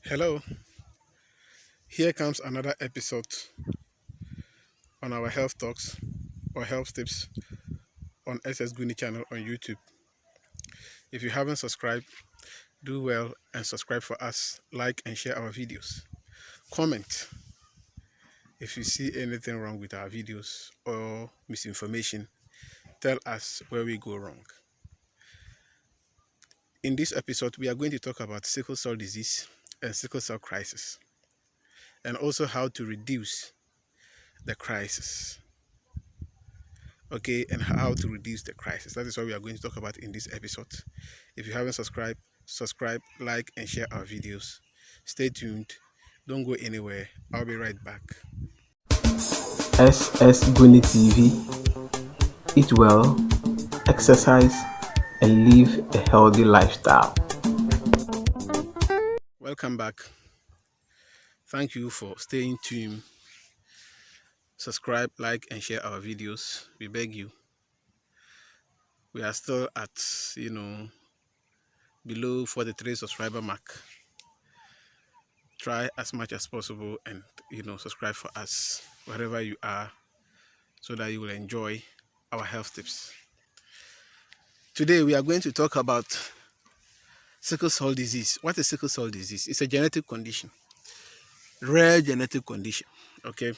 Hello, here comes another episode on our health talks or health tips on SS Guni channel on YouTube. If you haven't subscribed, do well and subscribe for us, like and share our videos. Comment if you see anything wrong with our videos or misinformation. Tell us where we go wrong. In this episode, we are going to talk about sickle cell disease and sickle cell crisis, and also how to reduce the crisis. Okay, and how to reduce the crisis. That is what we are going to talk about in this episode. If you haven't subscribed, subscribe, like, and share our videos. Stay tuned. Don't go anywhere. I'll be right back. SS Bunny TV. Eat well, exercise, and live a healthy lifestyle. Welcome back. Thank you for staying tuned. Subscribe, like, and share our videos. We beg you. We are still at, below 43 subscriber mark. Try as much as possible and, subscribe for us wherever you are so that you will enjoy our health tips. Today we are going to talk about sickle cell disease. What is sickle cell disease? It's a genetic condition, rare genetic condition. Okay,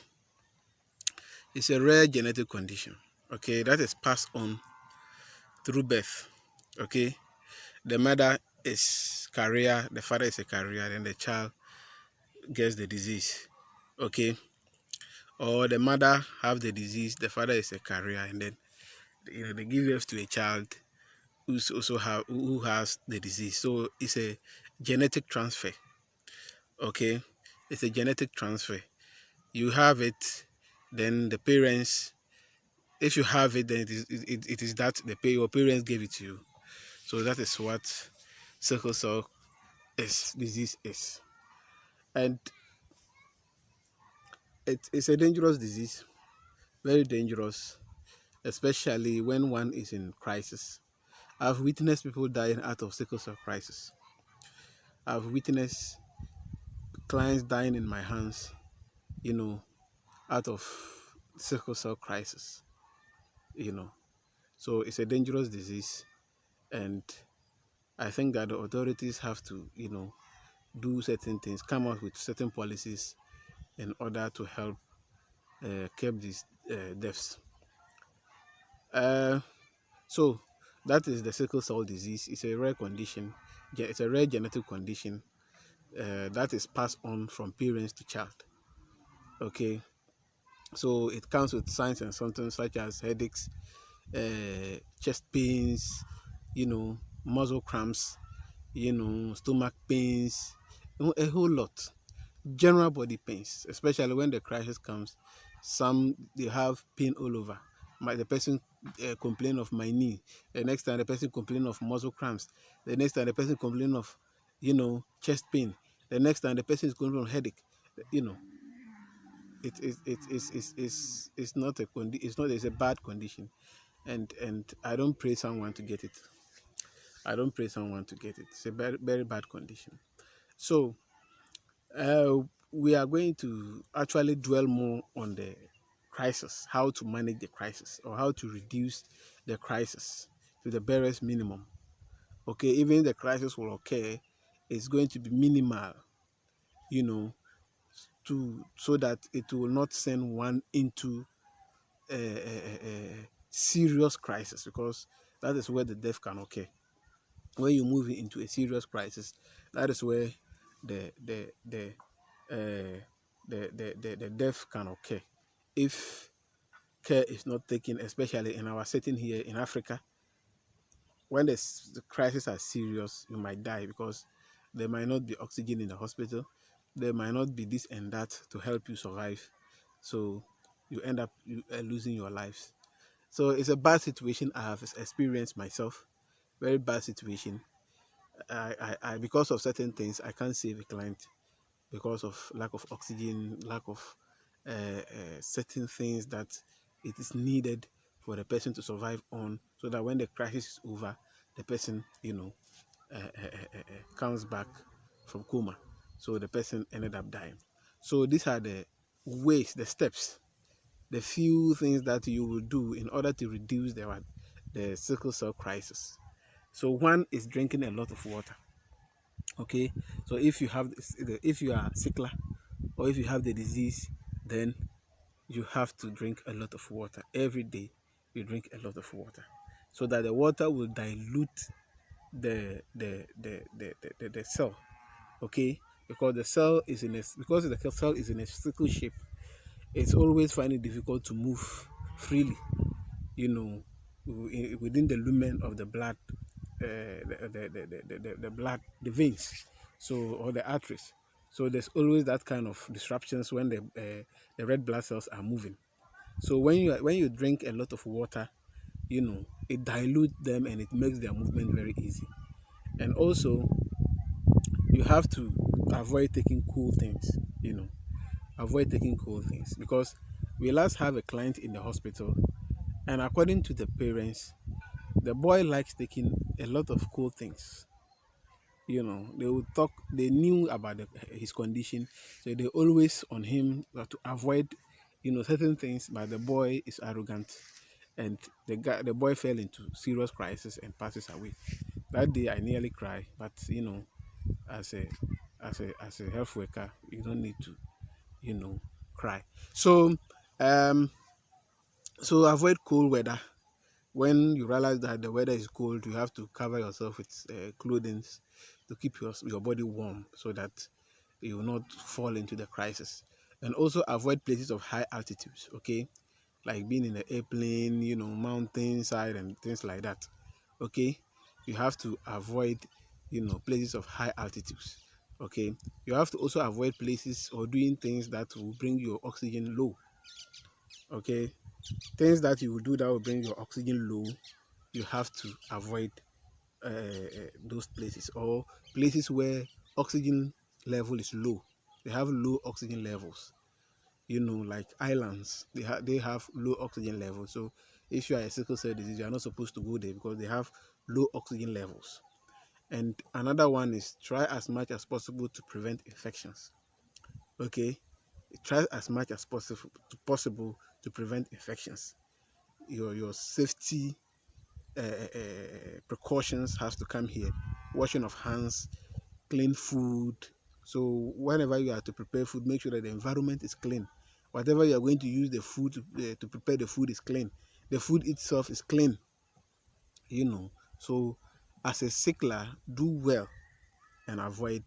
it's a rare genetic condition. Okay, that is passed on through birth. Okay, the mother is carrier, the father is a carrier, then the child gets the disease. Okay, or the mother have the disease, the father is a carrier, and then they give birth to a child who has the disease. So it's a genetic transfer. Okay, it's a genetic transfer. You have it, then the parents, if you have it, then it is that your parents gave it to you. So that is what sickle cell disease is. And it's a dangerous disease, very dangerous, especially when one is in crisis. I've witnessed people dying out of sickle cell crisis. I've witnessed clients dying in my hands, out of sickle cell crisis, you know. So it's a dangerous disease, and I think that the authorities have to, do certain things, come up with certain policies in order to help curb these deaths. So that is the sickle cell disease. It's a rare condition. It's a rare genetic condition that is passed on from parents to child. Okay, so it comes with signs and symptoms such as headaches, chest pains, muscle cramps, stomach pains, a whole lot. General body pains, especially when the crisis comes. Some they have pain all over. The person complain of my knee. The next time the person complain of muscle cramps. The next time the person complain of, chest pain. The next time the person is complaining of headache. You know, it's not a it's a bad condition, and I don't pray someone to get it. I don't pray someone to get it. It's a very very bad condition. So uh, we are going to actually dwell more on the crisis, how to manage the crisis or how to reduce the crisis to the barest minimum. Okay, even if the crisis will occur, it's going to be minimal, you know, to so that it will not send one into a serious crisis, because that is where the death can occur. When you move into a serious crisis, that is where the the the uh, the death can occur if care is not taken, especially in our setting here in Africa. When the crisis are serious, you might die because there might not be oxygen in the hospital. There might not be this and that to help you survive. So you end up losing your lives. So it's a bad situation I have experienced myself. Very bad situation. I because of certain things I can't save a client because of lack of oxygen, lack of certain things that it is needed for the person to survive on, so that when the crisis is over, the person, comes back from coma. So the person ended up dying. So these are the ways, the steps, the few things that you will do in order to reduce the sickle cell crisis. So one is drinking a lot of water. Okay, so if you are sickler or if you have the disease, then you have to drink a lot of water every day. You drink a lot of water so that the water will dilute the cell. Okay, because the cell is in a because the cell is in a sickle shape, it's always finding it difficult to move freely, you know, within the lumen of the blood, the blood, the veins, so, or the arteries. So there's always that kind of disruptions when the red blood cells are moving. So when you drink a lot of water, it dilutes them and it makes their movement very easy. And also, you have to avoid taking cool things, avoid taking cool things, because we last have a client in the hospital, and according to the parents, the boy likes taking a lot of cool things. They would talk, they knew about his condition, so they always on him to avoid, certain things, but the boy is arrogant, and the boy fell into serious crisis and passes away. That day I nearly cried, but as a as a health worker, you don't need to, you know, cry. So, um, so avoid cold weather. When you realize that the weather is cold, you have to cover yourself with clothing to keep your body warm so that you will not fall into the crisis. And also avoid places of high altitudes, okay? Like being in an airplane, mountainside and things like that, okay? You have to avoid, places of high altitudes, okay? You have to also avoid places or doing things that will bring your oxygen low, okay? Things that you will do that will bring your oxygen low, you have to avoid those places, or places where oxygen level is low. They have low oxygen levels, like islands. They have low oxygen levels. So if you are a sickle cell disease, you are not supposed to go there because they have low oxygen levels. And another one is try as much as possible to prevent infections. Okay, try as much as possible to prevent infections. Your safety precautions has to come here. Washing of hands, clean food. So whenever you are to prepare food, make sure that the environment is clean. Whatever you are going to use the food to prepare the food is clean. The food itself is clean, you know. So as a sickler, do well and avoid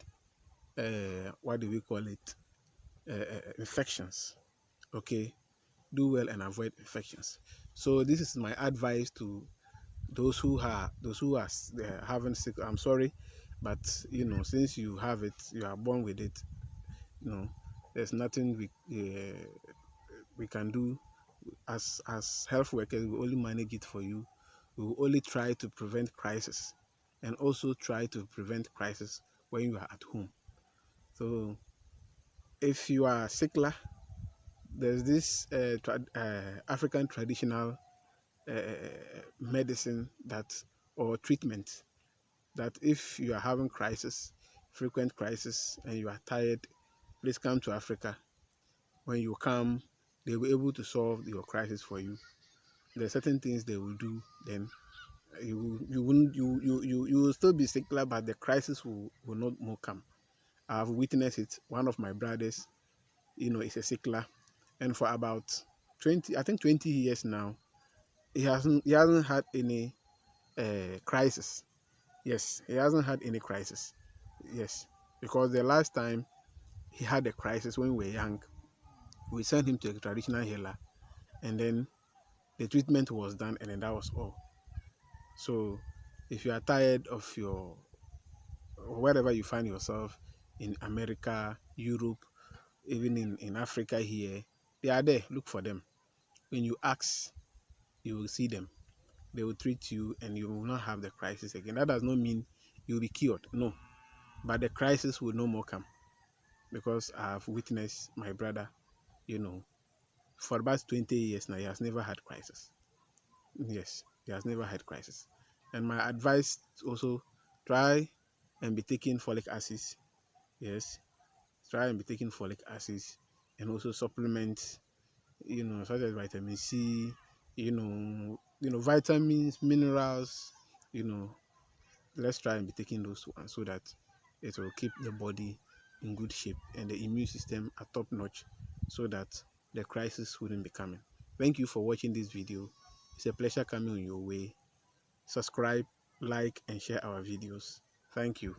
what do we call it? Infections. Okay, do well and avoid infections. So this is my advice to those who are having sick. I'm sorry, but since you have it, you are born with it. you know there's nothing we can do. As health workers, we only manage it for you. We will only try to prevent crisis, and also try to prevent crisis when you are at home. So if you are a sickler, there's this African traditional medicine that, or treatment, that if you are having crisis, frequent crisis, and you are tired, please come to Africa. When you come, they will be able to solve your crisis for you. There are certain things they will do. Then you won't you will still be sickler, but the crisis will not more come. I've witnessed it. One of my brothers, is a sickler, and for about 20 years now, he hasn't had any crisis. Yes, he hasn't had any crisis. Yes, because the last time he had a crisis when we were young, we sent him to a traditional healer, and then the treatment was done, and then that was all. So, if you are tired of your, wherever you find yourself, in America, Europe, even in Africa here, they are there. Look for them. When you ask, you will see them. They will treat you, and you will not have the crisis again. That does not mean you will be cured. No, but the crisis will no more come, because I have witnessed my brother, you know, for about 20 years now, he has never had crisis. Yes, he has never had crisis. And my advice also, try and be taking folic acid. Yes. Try and be taking folic acids and also supplements, such as vitamin C, vitamins, minerals, you know, let's try and be taking those ones so that it will keep the body in good shape and the immune system at top notch so that the crisis wouldn't be coming. Thank you for watching this video. It's a pleasure coming on your way. Subscribe, like, and share our videos. Thank you.